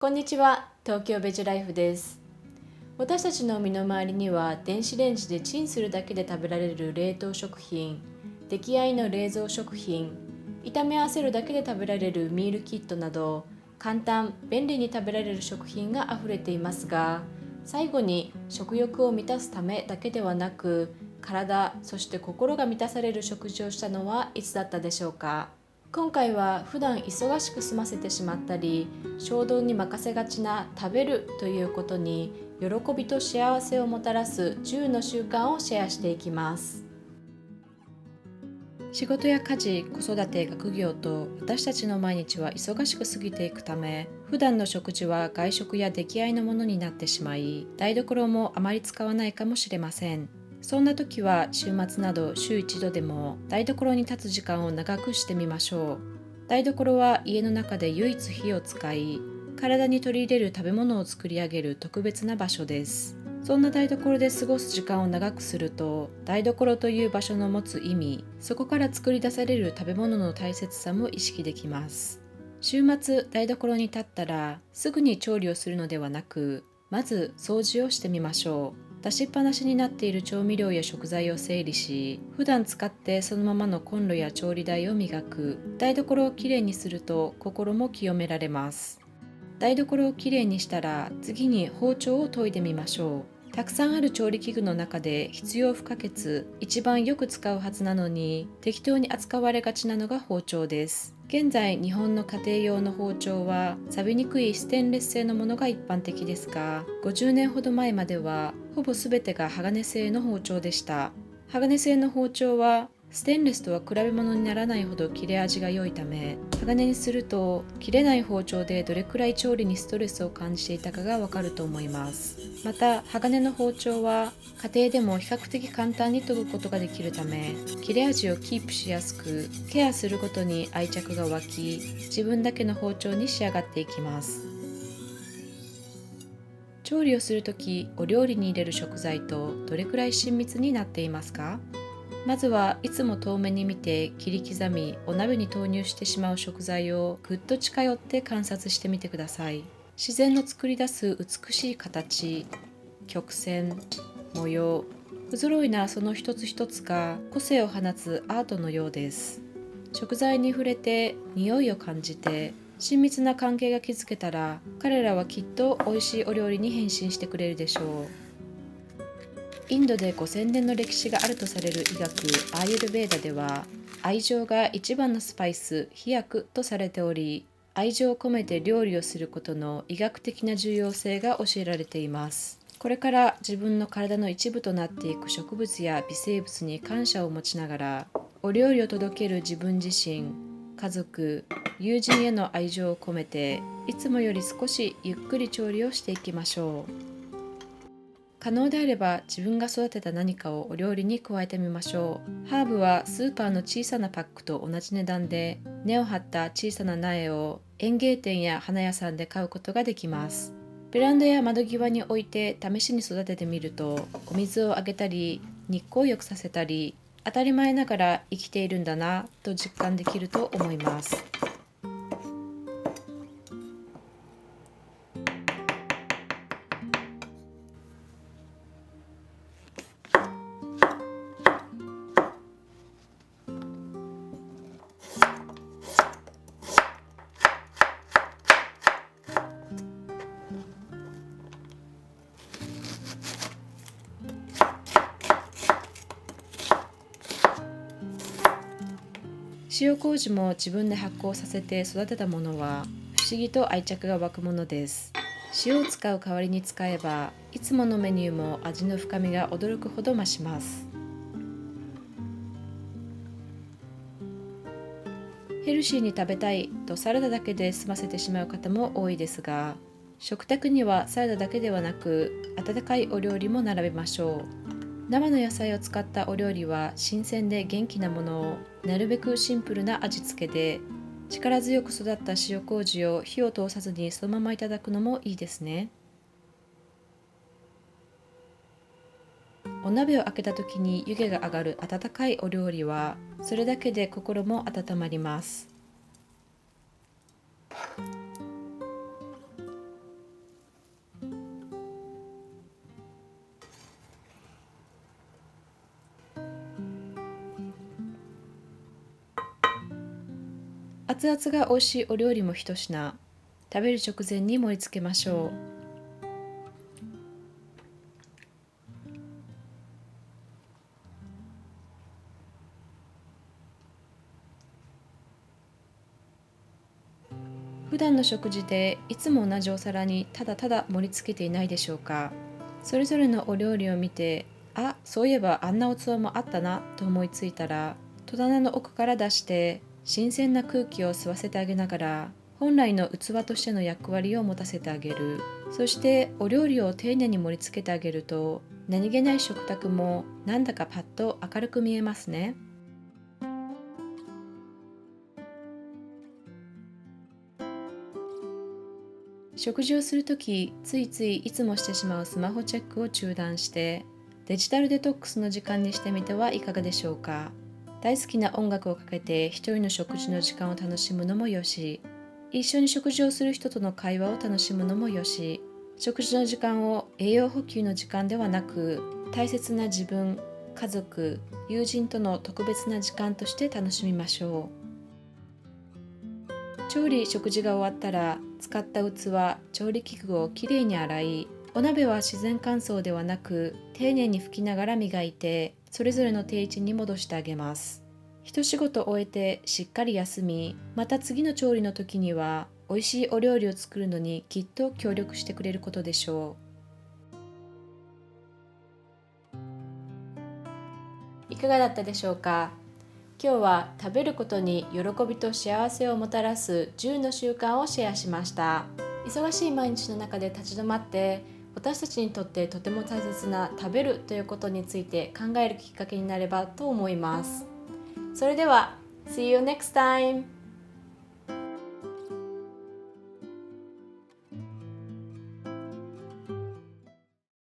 こんにちは、東京ベジライフです。私たちの身の回りには電子レンジでチンするだけで食べられる冷凍食品、出来合いの冷蔵食品、炒め合わせるだけで食べられるミールキットなど簡単、便利に食べられる食品があふれていますが、最後に食欲を満たすためだけではなく、体、そして心が満たされる食事をしたのはいつだったでしょうか。今回は普段忙しく済ませてしまったり衝動に任せがちな食べるということに喜びと幸せをもたらす10の習慣をシェアしていきます。仕事や家事、子育て、学業と私たちの毎日は忙しく過ぎていくため、普段の食事は外食や出来合いのものになってしまい、台所もあまり使わないかもしれません。そんな時は週末など週一度でも台所に立つ時間を長くしてみましょう。台所は家の中で唯一火を使い、体に取り入れる食べ物を作り上げる特別な場所です。そんな台所で過ごす時間を長くすると、台所という場所の持つ意味、そこから作り出される食べ物の大切さも意識できます。週末台所に立ったらすぐに調理をするのではなく、まず掃除をしてみましょう。出しっぱなしになっている調味料や食材を整理し、普段使ってそのままのコンロや調理台を磨く。台所をきれいにすると心も清められます。台所をきれいにしたら次に包丁を研いでみましょう。たくさんある調理器具の中で必要不可欠、一番よく使うはずなのに適当に扱われがちなのが包丁です。現在日本の家庭用の包丁は錆びにくいステンレス製のものが一般的ですが、50年ほど前まではほぼ全てが鋼製の包丁でした。鋼製の包丁はステンレスとは比べ物にならないほど切れ味が良いため、鋼にすると切れない包丁でどれくらい調理にストレスを感じていたかがわかると思います。また鋼の包丁は家庭でも比較的簡単に研ぐことができるため、切れ味をキープしやすく、ケアすることに愛着が湧き、自分だけの包丁に仕上がっていきます。調理をするとき、お料理に入れる食材とどれくらい親密になっていますか？まずはいつも遠目に見て切り刻みお鍋に投入してしまう食材をぐっと近寄って観察してみてください。自然の作り出す美しい形、曲線、模様、不揃いなその一つ一つが個性を放つアートのようです。食材に触れて匂いを感じて親密な関係が築けたら、彼らはきっと美味しいお料理に変身してくれるでしょう。インドで5000年の歴史があるとされる医学アーユルヴェーダでは、愛情が一番のスパイス、飛薬とされており、愛情を込めて料理をすることの医学的な重要性が教えられています。これから自分の体の一部となっていく植物や微生物に感謝を持ちながら、お料理を届ける自分自身、家族、友人への愛情を込めて、いつもより少しゆっくり調理をしていきましょう。可能であれば自分が育てた何かをお料理に加えてみましょう。ハーブはスーパーの小さなパックと同じ値段で、根を張った小さな苗を園芸店や花屋さんで買うことができます。ベランダや窓際に置いて試しに育ててみると、お水をあげたり日光浴させたり、当たり前ながら生きているんだなと実感できると思います。塩麹も自分で発酵させて育てたものは不思議と愛着が湧くものです。塩を使う代わりに使えば、いつものメニューも味の深みが驚くほど増します。ヘルシーに食べたいとサラダだけで済ませてしまう方も多いですが、食卓にはサラダだけではなく温かいお料理も並べましょう。生の野菜を使ったお料理は新鮮で元気なものを、なるべくシンプルな味付けで、力強く育った塩麹を火を通さずにそのままいただくのもいいですね。お鍋を開けた時に湯気が上がる温かいお料理は、それだけで心も温まります。熱々が美味しいお料理も一品。食べる直前に盛り付けましょう。普段の食事でいつも同じお皿にただただ盛り付けていないでしょうか。それぞれのお料理を見て、あ、そういえばあんな器もあったなと思いついたら、戸棚の奥から出して新鮮な空気を吸わせてあげながら、本来の器としての役割を持たせてあげる。そしてお料理を丁寧に盛り付けてあげると、何気ない食卓もなんだかパッと明るく見えますね。食事をするとき、ついついいつもしてしまうスマホチェックを中断して、デジタルデトックスの時間にしてみてはいかがでしょうか。大好きな音楽をかけて一人の食事の時間を楽しむのもよし、一緒に食事をする人との会話を楽しむのもよし、食事の時間を栄養補給の時間ではなく、大切な自分、家族、友人との特別な時間として楽しみましょう。調理・食事が終わったら、使った器、調理器具をきれいに洗い、お鍋は自然乾燥ではなく丁寧に拭きながら磨いて、それぞれの定位置に戻してあげます。一仕事終えてしっかり休み、また次の調理の時には美味しいお料理を作るのにきっと協力してくれることでしょう。いかがだったでしょうか。今日は食べることに喜びと幸せをもたらす10の習慣をシェアしました。忙しい毎日の中で立ち止まって、私たちにとってとても大切な食べるということについて考えるきっかけになればと思います。それでは See you next time!